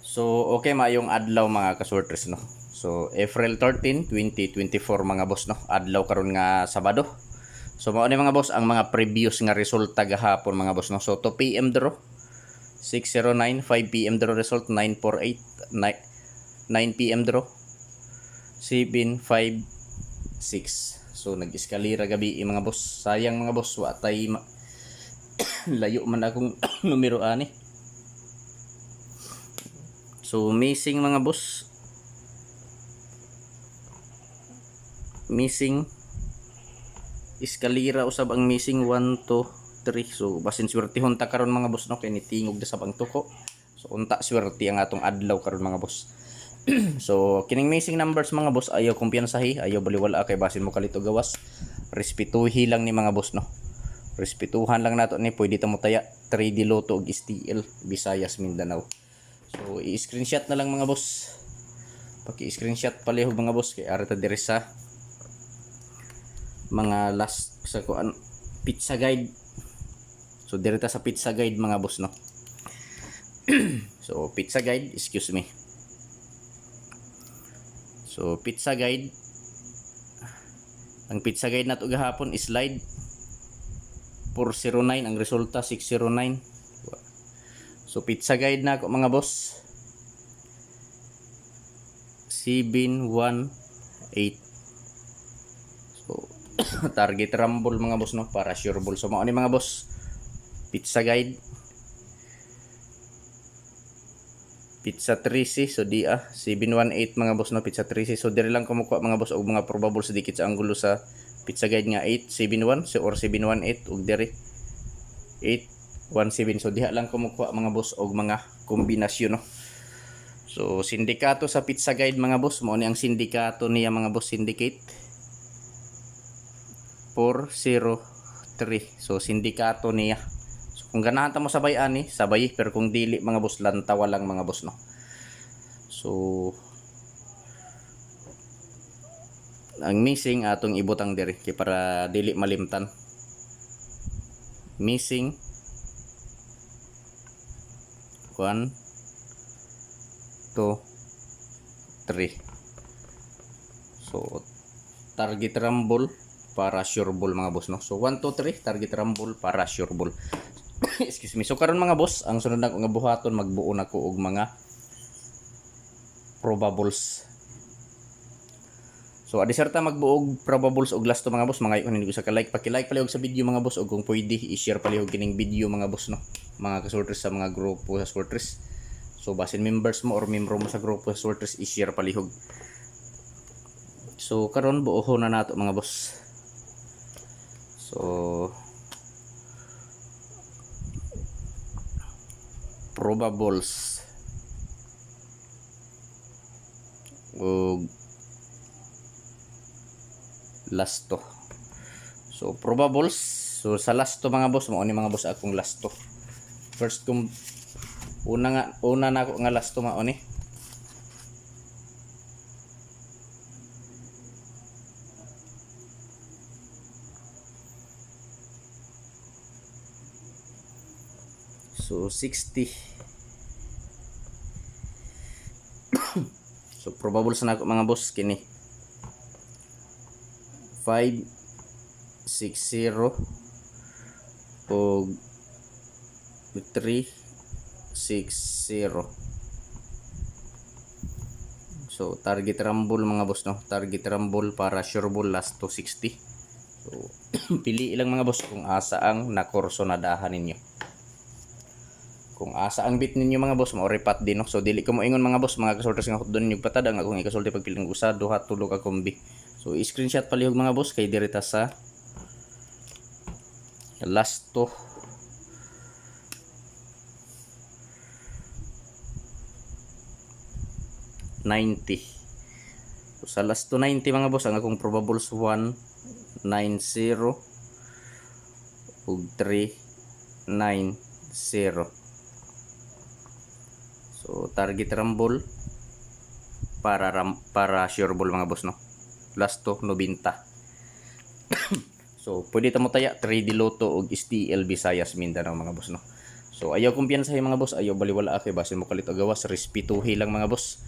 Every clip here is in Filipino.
So, okay maayong adlaw mga kasorters, no? So, April 13, 2024 mga boss, no? Adlaw karon nga Sabado. So, mao ni mga boss ang mga previous nga resulta gahapon mga boss, no? So, 2 PM draw, 609, 5 PM draw result, 948, 9 PM draw, 756. So, nag-eskalira gabi mga boss. Sayang mga boss, wa tay layo man akong numero ani. So, missing mga boss. Missing eskalira usab ang missing 1 2 3. So basin swertehon ta karon mga boss, no, kay nitingog na sa pangtuko. So unta swerte ang atong adlaw karon mga boss. So kining missing numbers mga boss, ayaw kumpiyansahi, ayaw baliwala kay basin mo kalito gawas. Respetuhi lang ni mga boss, no. Respetuhan lang nato ni, pwede ta mo taya 3D Lotto ug STL Visayas Mindanao. So i-screenshot na lang mga boss. Paki-screenshot palihog mga boss kay ara ta diri sa mga last sa kuan pizza guide. So direta sa pizza guide mga boss, no. So pizza guide, excuse me. So pizza guide, ang pizza guide nato gahapon is slide 409, ang resulta 609. So pizza guide na ako mga boss 718. So target rumble mga boss, no, para sure ball. So mao ni mga boss pizza guide pizza 3C. So di 718 mga boss, no, pizza 3C. So dire lang kumukuha mga boss og mga probable sa dikit sa anggulo sa pizza guide nga 871 so or 718 ug dire 817. So diha lang kumukuha mga boss og mga kombinasyon, no. So sindikato sa pizza guide mga boss, mao ni ang sindikato niya mga boss, syndicate 403. So sindikato niya. So kung ganahan ta mo sabay ani, sabay, pero kung dili mga boss, lantawa lang mga boss, no. So ang missing atong ibutang diri kay para dili malimtan. Missing 1 2 3. So target rumble para sure ball mga boss, no. So 1 2 3 target rumble para sure ball. Excuse me. So karon mga boss, ang sunod na ko nga buhaton, magbuo na ko og mga probables. So adiserta magbuog probables og last to mga boss, mga hindi ko sa ka-like, paki-like palihog sa video mga boss, og kung pwede i-share palihog kining video mga boss, no, mga kasorters sa mga grupo sa sorters. So basin members mo or membro mo sa grupo sa sorters, i-share palihog. So karon buohon na nato mga boss. So probables og lasto. So probables, so sa lasto mga boss, mao ni mga boss akong lasto. First kung una na ako nga lasto mao ni so 60. So probables na ako mga boss kini 560 o 360. So target rumble mga boss, no, target rumble para sure ball last to 60. So pili lang mga boss kung asa ang nakorso na dahan ninyo. Kung asa ang bit ninyo mga boss, mao repat din, no. So dili ko mo ingon mga boss, mga kasorters nga doon yung patad ang akong ikasulti pagpiling usa, duha, tulo ka kombi. So i-screenshot palihog mga boss kay direta sa last to 90. So sa last to 90 mga boss, ang akong probables 190 ug 390. So target rumble para sure ball mga boss, no, last to 90. So pwede ta mo taya 3D Lotto og STL Visayas Mindanao mga boss, no. So ayaw kumpiyansahin mga boss, ayaw baliwala kay basin mo kalit og gawas, respetuhi lang mga boss.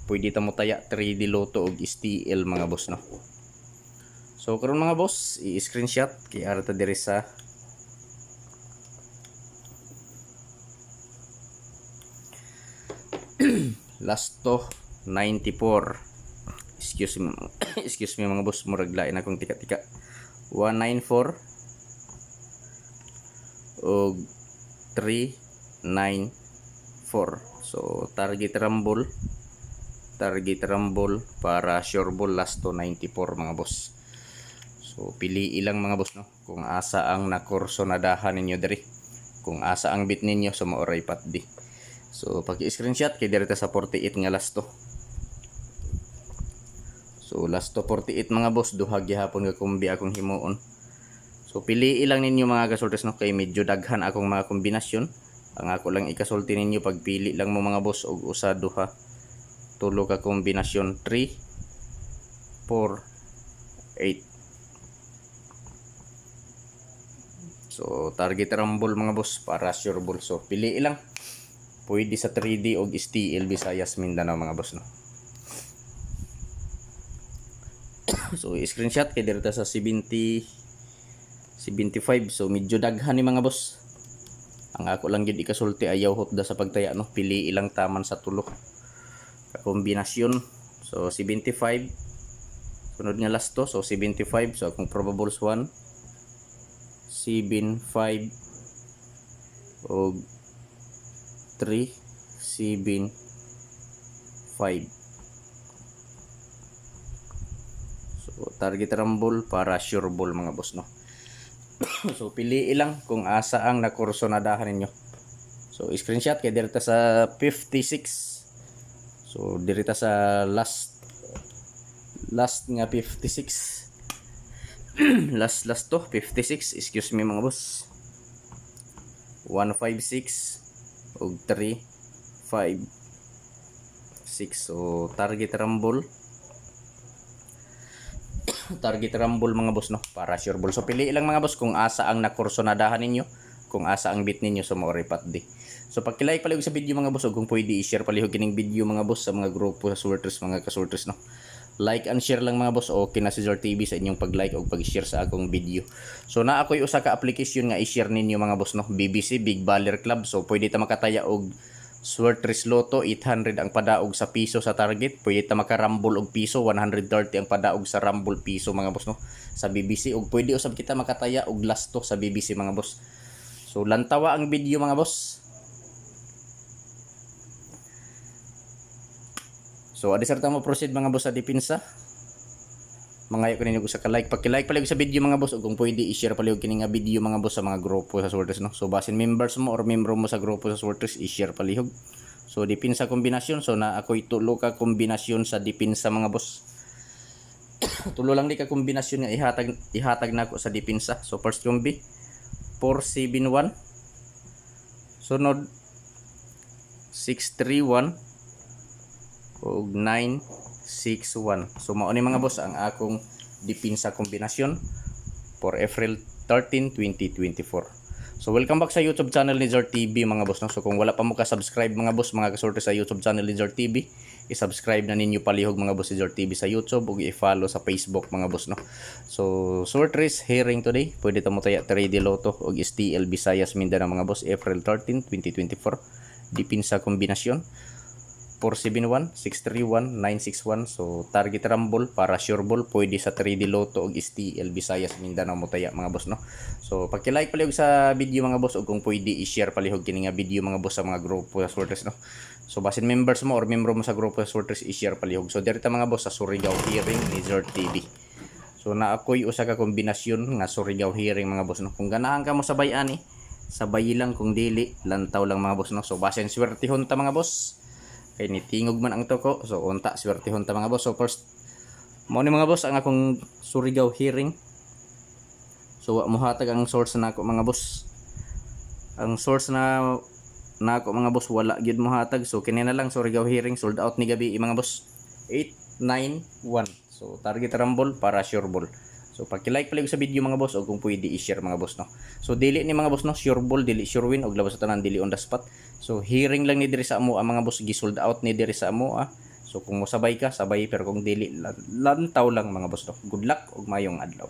Pwede ta mo taya 3D Lotto og STL mga boss no. So karon mga boss, i-screenshot kay arta diri sa Lasto 94. Excuse me. Excuse me mga boss, murag lain akong tika-tika. 194 og 394. So target rumble para sure ball Lasto 94 mga boss. So pili ilang mga boss no kung asa ang nakurso na dahan ninyo diri, kung asa ang bit ninyo sa maoray patdi. So pag-screenshot kay direta sa 48 nga Lasto. So Lasto 48 mga boss, duha gihapon nga kumbi akong himuon. So pili ilang ninyo mga kasultes no kay medyo daghan akong mga kombinasyon. Ang ako lang ikasulti ninyo pagpili lang mo mga boss og usa duha tulo ka kombinasyon 3 4 8. So target rumble mga boss para sure ball. So pili ilang. Pwede sa 3D og STL Visayas Mindanao mga boss no. So screenshot kay direta sa 75. So medyo daghan ni mga boss. Ang ako lang gid ikasulti ayaw hotda sa pagtaya no. Pili ilang taman sa tulo ka kombinasyon. So 75. Sunod nga Lasto, so 75. So akong probables 1 75 og 3 75. So target rumble para sure ball mga boss no. So pili ilang kung asa ang nakurso na dahan ninyo. So screenshot kay direta sa 56. So direta sa last nga 56. last to 56, excuse me mga boss. 156 og 356. So target rumble mga boss no para sure ball. So pili lang mga boss kung asa ang nakurso na dahan ninyo, kung asa ang bit ninyo sa maoray patdi. So pagkilike palihog sa video mga boss, ug kung pwede i-share palihog kining video mga boss sa mga grupo sa Swertres mga kasultres no. Like and share lang mga boss, okay na si Zor TV sa inyong pag-like o pag-share sa akong video. So na ako'y usa ka application nga i-share ninyo mga boss no, BBC Big Baller Club. So pwede ta makataya og Swertres Lotto 800 ang padaog sa piso sa target. Pwede ta makarambol og piso 130 ang padaog sa rumble piso mga boss no sa BBC, ug pwede usab kita makataya og Lasto sa BBC mga boss. So lantawa ang video mga boss. So adi sarta mo proceed mga boss sa depensa. Mangayo ko ninyo sa ka-like, pagki-like palihog sa video mga boss, ug kung pwede i-share palihog kini nga video mga boss sa mga grupo sa Swertres no. So basin members mo or membro mo sa grupo sa Swertres, i-share palihog. So depensa kombinasyon, so na ako'y tulo ka kombinasyon sa depensa mga boss. Tulo lang di ka kombinasyon nga ihatag na ako sa depensa. So first kombi 471, sunod 631 og 961. So mao ni mga boss ang akong depensa kombinasyon for April 13, 2024. So welcome back sa YouTube channel ni Zor TV mga boss no. So kung wala pa mo ka-subscribe mga boss, mga kasorte sa YouTube channel ni Zor TV, i-subscribe na ninyo palihog mga boss si Zor TV sa YouTube ug i-follow sa Facebook mga boss no. So Swertres hearing today, pwede ta mo taya 3D Lotto ug STL Visayas Mindanao mga boss April 13, 2024. Depensa kombinasyon 471, 631, 961. So target rumble para sure ball pwede sa 3D Lotto ug STL Visayas Mindanao mo taya mga boss no. So pagki-like palihog sa video mga boss, ug kung pwede i-share palihog kini nga video mga boss sa mga grupo sa Swertres no. So basin members mo or membro mo sa grupo sa Swertres, i-share palihog. So direta mga boss sa Surigao hearing ni Zor TV. So na ako'y usa ka kombinasyon nga Surigao hearing mga boss no. Kung ganahan ka mo sabay ani, sabay lang, kung dili lantaw lang mga boss no. So basin swertihon ta mga boss. Kay nitingog man ang toko, so unta swertihon ta mga boss. So first mo ni mga boss ang akong Surigao hearing. So mo hatag ang source na ako mga boss. Ang source na ako mga boss wala gyud mo hatag. So kini na lang Surigao hearing, sold out ni gabi mga boss. 891. So target rumble para sure ball. So pagki-like pala sa video mga boss, o kung pwede i-share mga boss no. So dili ni mga boss no, sure ball, dili sure win, og labas sa tanan dili on the spot. So hearing lang ni diri sa amo ang mga boss, gisold out ni diri sa amo. So kung mo sabay ka, sabay, pero kung dili lantaw lang mga boss no. Good luck ug mayong adlaw.